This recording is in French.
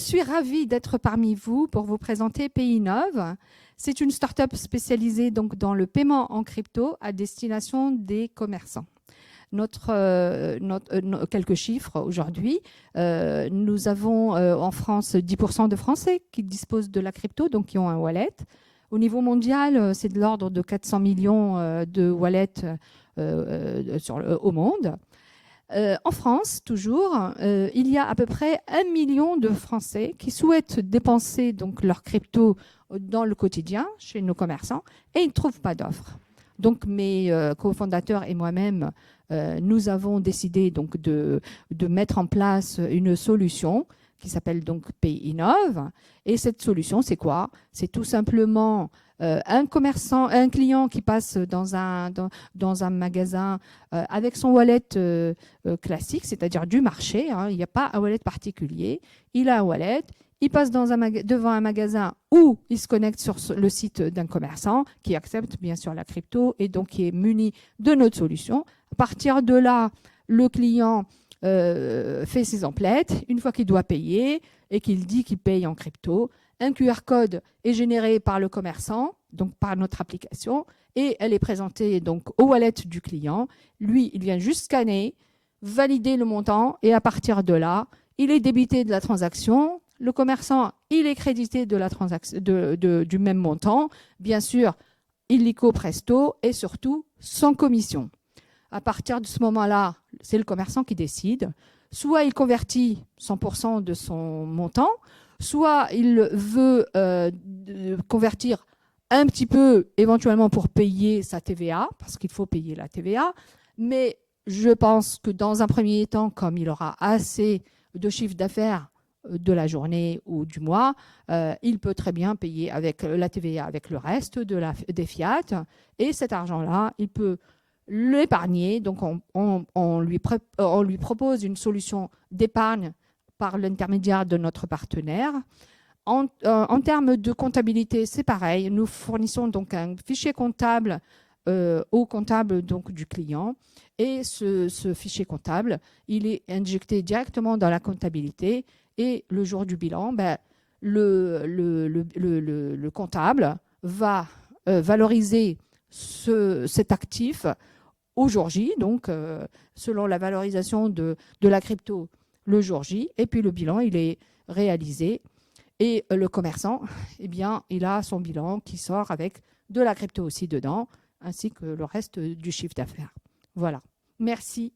suis ravie d'être parmi vous pour vous présenter PayInnov. C'est une start-up spécialisée donc dans le paiement en crypto à destination des commerçants. Quelques chiffres aujourd'hui. Nous avons en France 10% de Français qui disposent de la crypto, donc qui ont un wallet. Au niveau mondial, c'est de l'ordre de 400 millions de wallets au monde. En France, toujours, il y a à peu près 1 million de Français qui souhaitent dépenser donc leur crypto dans le quotidien chez nos commerçants et ils ne trouvent pas d'offres. Donc mes cofondateurs et moi-même, nous avons décidé donc de mettre en place une solution qui s'appelle donc PayInnov. Et cette solution, c'est quoi? C'est tout simplement un client qui passe dans un magasin avec son wallet classique, c'est-à-dire du marché. Hein, il n'y a pas un wallet particulier. Il a un wallet. Il passe devant un magasin où il se connecte sur le site d'un commerçant qui accepte bien sûr la crypto et donc qui est muni de notre solution. À partir de là, le client fait ses emplettes. Une fois qu'il doit payer et qu'il dit qu'il paye en crypto, un QR code est généré par le commerçant, donc par notre application, et elle est présentée donc au wallet du client. Lui, il vient juste scanner, valider le montant et à partir de là, il est débité de la transaction. Le commerçant, il est crédité de la transaction, du même montant. Bien sûr, illico presto et surtout sans commission. À partir de ce moment-là, c'est le commerçant qui décide. Soit il convertit 100% de son montant, soit il veut convertir un petit peu, éventuellement pour payer sa TVA, parce qu'il faut payer la TVA. Mais je pense que dans un premier temps, comme il aura assez de chiffre d'affaires de la journée ou du mois, il peut très bien payer avec la TVA, avec le reste des fiat. Et cet argent-là, il peut l'épargner. Donc, on lui propose une solution d'épargne par l'intermédiaire de notre partenaire. En termes de comptabilité, c'est pareil. Nous fournissons donc un fichier comptable au comptable donc, du client. Et ce fichier comptable, il est injecté directement dans la comptabilité. Et le jour du bilan, le comptable va valoriser cet actif au jour J, donc selon la valorisation de la crypto le jour J. Et puis le bilan, il est réalisé. Et le commerçant, eh bien, il a son bilan qui sort avec de la crypto aussi dedans, ainsi que le reste du chiffre d'affaires. Voilà. Merci.